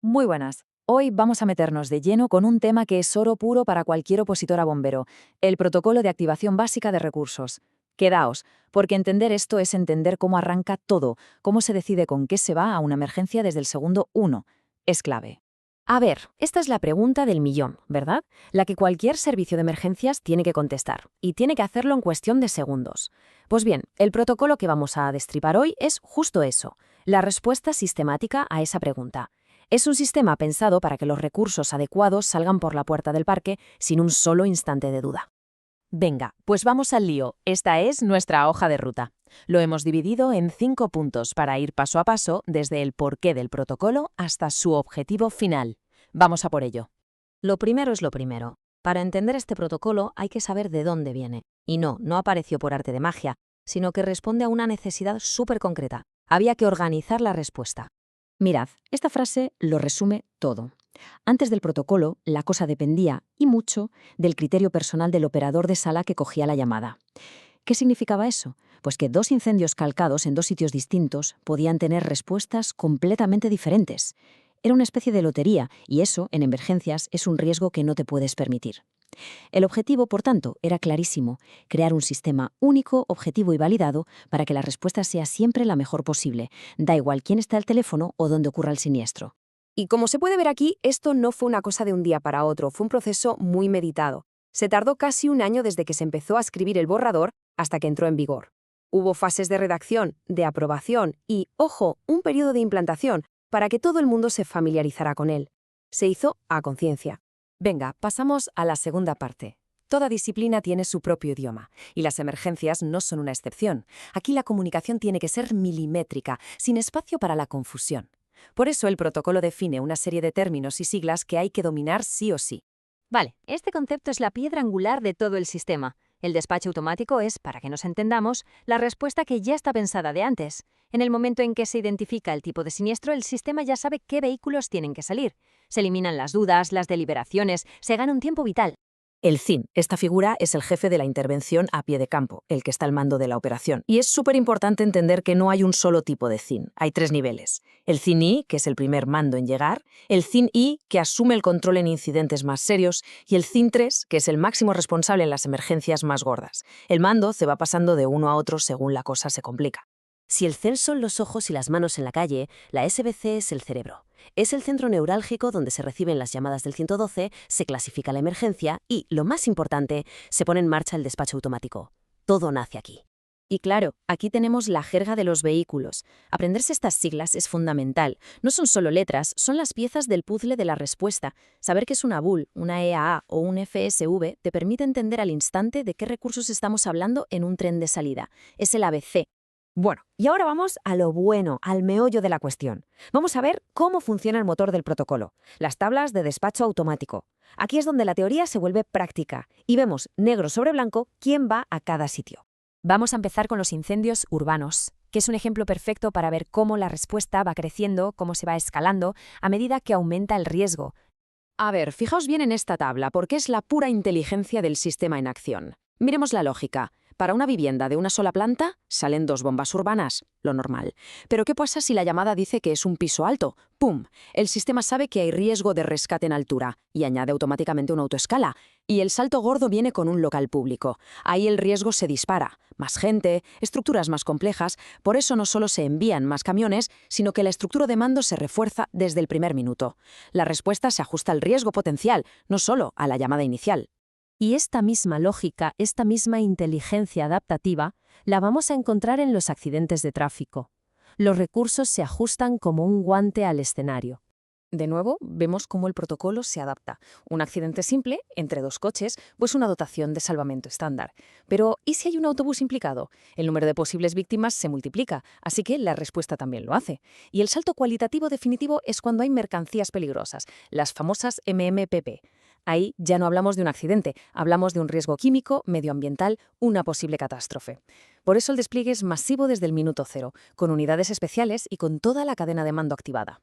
Muy buenas. Hoy vamos a meternos de lleno con un tema que es oro puro para cualquier opositor a bombero, el protocolo de activación básica de recursos. Quedaos, porque entender esto es entender cómo arranca todo, cómo se decide con qué se va a una emergencia desde el segundo uno. Es clave. A ver, esta es la pregunta del millón, ¿verdad? La que cualquier servicio de emergencias tiene que contestar, y tiene que hacerlo en cuestión de segundos. Pues bien, el protocolo que vamos a destripar hoy es justo eso, la respuesta sistemática a esa pregunta. Es un sistema pensado para que los recursos adecuados salgan por la puerta del parque sin un solo instante de duda. Venga, pues vamos al lío. Esta es nuestra hoja de ruta. Lo hemos dividido en 5 puntos para ir paso a paso desde el porqué del protocolo hasta su objetivo final. Vamos a por ello. Lo primero es lo primero. Para entender este protocolo hay que saber de dónde viene. Y no apareció por arte de magia, sino que responde a una necesidad súper concreta. Había que organizar la respuesta. Mirad, esta frase lo resume todo. Antes del protocolo, la cosa dependía, y mucho, del criterio personal del operador de sala que cogía la llamada. ¿Qué significaba eso? Pues que dos incendios calcados en dos sitios distintos podían tener respuestas completamente diferentes. Era una especie de lotería, y eso, en emergencias, es un riesgo que no te puedes permitir. El objetivo, por tanto, era clarísimo: crear un sistema único, objetivo y validado para que la respuesta sea siempre la mejor posible, da igual quién está al teléfono o dónde ocurra el siniestro. Y como se puede ver aquí, esto no fue una cosa de un día para otro, fue un proceso muy meditado. Se tardó casi un año desde que se empezó a escribir el borrador hasta que entró en vigor. Hubo fases de redacción, de aprobación y, ojo, un periodo de implantación para que todo el mundo se familiarizara con él. Se hizo a conciencia. Venga, pasamos a la segunda parte. Toda disciplina tiene su propio idioma, y las emergencias no son una excepción. Aquí la comunicación tiene que ser milimétrica, sin espacio para la confusión. Por eso el protocolo define una serie de términos y siglas que hay que dominar sí o sí. Vale, este concepto es la piedra angular de todo el sistema. El despacho automático es, para que nos entendamos, la respuesta que ya está pensada de antes. En el momento en que se identifica el tipo de siniestro, el sistema ya sabe qué vehículos tienen que salir. Se eliminan las dudas, las deliberaciones, se gana un tiempo vital. El CIN, esta figura, es el jefe de la intervención a pie de campo, el que está al mando de la operación. Y es súper importante entender que no hay un solo tipo de CIN, hay 3 niveles. El CIN-I, que es el primer mando en llegar, el CIN-I, que asume el control en incidentes más serios, y el CIN-3, que es el máximo responsable en las emergencias más gordas. El mando se va pasando de uno a otro según la cosa se complica. Si el CEL son los ojos y las manos en la calle, la SBC es el cerebro. Es el centro neurálgico donde se reciben las llamadas del 112, se clasifica la emergencia y, lo más importante, se pone en marcha el despacho automático. Todo nace aquí. Y claro, aquí tenemos la jerga de los vehículos. Aprenderse estas siglas es fundamental. No son solo letras, son las piezas del puzzle de la respuesta. Saber qué es una BUL, una EAA o un FSV te permite entender al instante de qué recursos estamos hablando en un tren de salida. Es el ABC. Bueno, y ahora vamos a lo bueno, al meollo de la cuestión. Vamos a ver cómo funciona el motor del protocolo, las tablas de despacho automático. Aquí es donde la teoría se vuelve práctica y vemos negro sobre blanco quién va a cada sitio. Vamos a empezar con los incendios urbanos, que es un ejemplo perfecto para ver cómo la respuesta va creciendo, cómo se va escalando a medida que aumenta el riesgo. A ver, fijaos bien en esta tabla, porque es la pura inteligencia del sistema en acción. Miremos la lógica. Para una vivienda de una sola planta, salen 2 bombas urbanas, lo normal. Pero ¿qué pasa si la llamada dice que es un piso alto? ¡Pum! El sistema sabe que hay riesgo de rescate en altura y añade automáticamente una autoescala. Y el salto gordo viene con un local público. Ahí el riesgo se dispara. Más gente, estructuras más complejas. Por eso no solo se envían más camiones, sino que la estructura de mando se refuerza desde el primer minuto. La respuesta se ajusta al riesgo potencial, no solo a la llamada inicial. Y esta misma lógica, esta misma inteligencia adaptativa, la vamos a encontrar en los accidentes de tráfico. Los recursos se ajustan como un guante al escenario. De nuevo, vemos cómo el protocolo se adapta. Un accidente simple, entre 2 coches, pues una dotación de salvamento estándar. Pero, ¿y si hay un autobús implicado? El número de posibles víctimas se multiplica, así que la respuesta también lo hace. Y el salto cualitativo definitivo es cuando hay mercancías peligrosas, las famosas MMPP. Ahí ya no hablamos de un accidente, hablamos de un riesgo químico, medioambiental, una posible catástrofe. Por eso el despliegue es masivo desde el minuto cero, con unidades especiales y con toda la cadena de mando activada.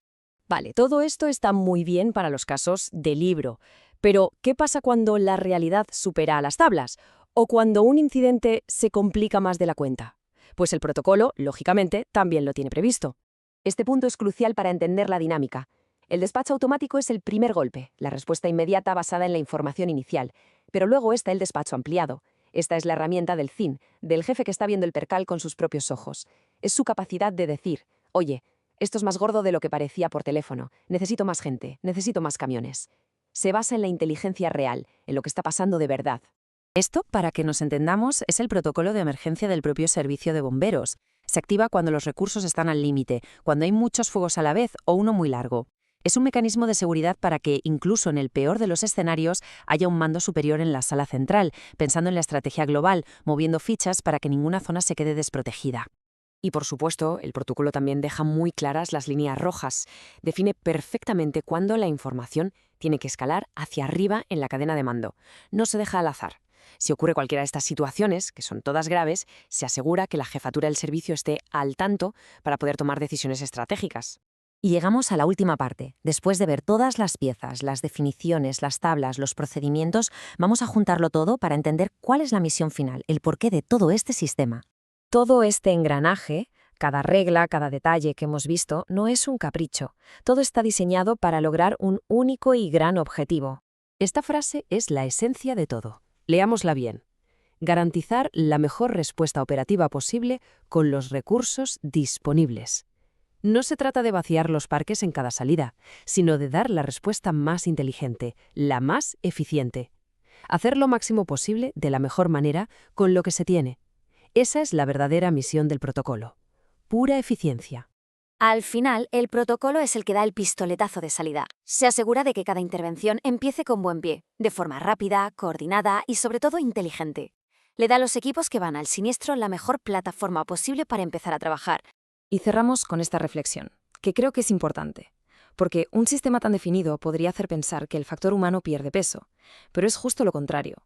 Vale, todo esto está muy bien para los casos de libro. Pero, ¿qué pasa cuando la realidad supera a las tablas? ¿O cuando un incidente se complica más de la cuenta? Pues el protocolo, lógicamente, también lo tiene previsto. Este punto es crucial para entender la dinámica. El despacho automático es el primer golpe, la respuesta inmediata basada en la información inicial, pero luego está el despacho ampliado. Esta es la herramienta del CIN, del jefe que está viendo el percal con sus propios ojos. Es su capacidad de decir, oye, esto es más gordo de lo que parecía por teléfono, necesito más gente, necesito más camiones. Se basa en la inteligencia real, en lo que está pasando de verdad. Esto, para que nos entendamos, es el protocolo de emergencia del propio servicio de bomberos. Se activa cuando los recursos están al límite, cuando hay muchos fuegos a la vez o uno muy largo. Es un mecanismo de seguridad para que, incluso en el peor de los escenarios, haya un mando superior en la sala central, pensando en la estrategia global, moviendo fichas para que ninguna zona se quede desprotegida. Y por supuesto, el protocolo también deja muy claras las líneas rojas. Define perfectamente cuándo la información tiene que escalar hacia arriba en la cadena de mando. No se deja al azar. Si ocurre cualquiera de estas situaciones, que son todas graves, se asegura que la jefatura del servicio esté al tanto para poder tomar decisiones estratégicas. Y llegamos a la última parte. Después de ver todas las piezas, las definiciones, las tablas, los procedimientos, vamos a juntarlo todo para entender cuál es la misión final, el porqué de todo este sistema. Todo este engranaje, cada regla, cada detalle que hemos visto, no es un capricho. Todo está diseñado para lograr un único y gran objetivo. Esta frase es la esencia de todo. Leámosla bien. Garantizar la mejor respuesta operativa posible con los recursos disponibles. No se trata de vaciar los parques en cada salida, sino de dar la respuesta más inteligente, la más eficiente. Hacer lo máximo posible de la mejor manera con lo que se tiene. Esa es la verdadera misión del protocolo. Pura eficiencia. Al final, el protocolo es el que da el pistoletazo de salida. Se asegura de que cada intervención empiece con buen pie, de forma rápida, coordinada y sobre todo inteligente. Le da a los equipos que van al siniestro la mejor plataforma posible para empezar a trabajar. Y cerramos con esta reflexión, que creo que es importante, porque un sistema tan definido podría hacer pensar que el factor humano pierde peso, pero es justo lo contrario.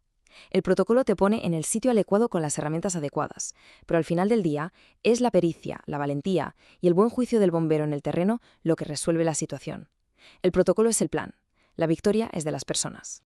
El protocolo te pone en el sitio adecuado con las herramientas adecuadas, pero al final del día es la pericia, la valentía y el buen juicio del bombero en el terreno lo que resuelve la situación. El protocolo es el plan, la victoria es de las personas.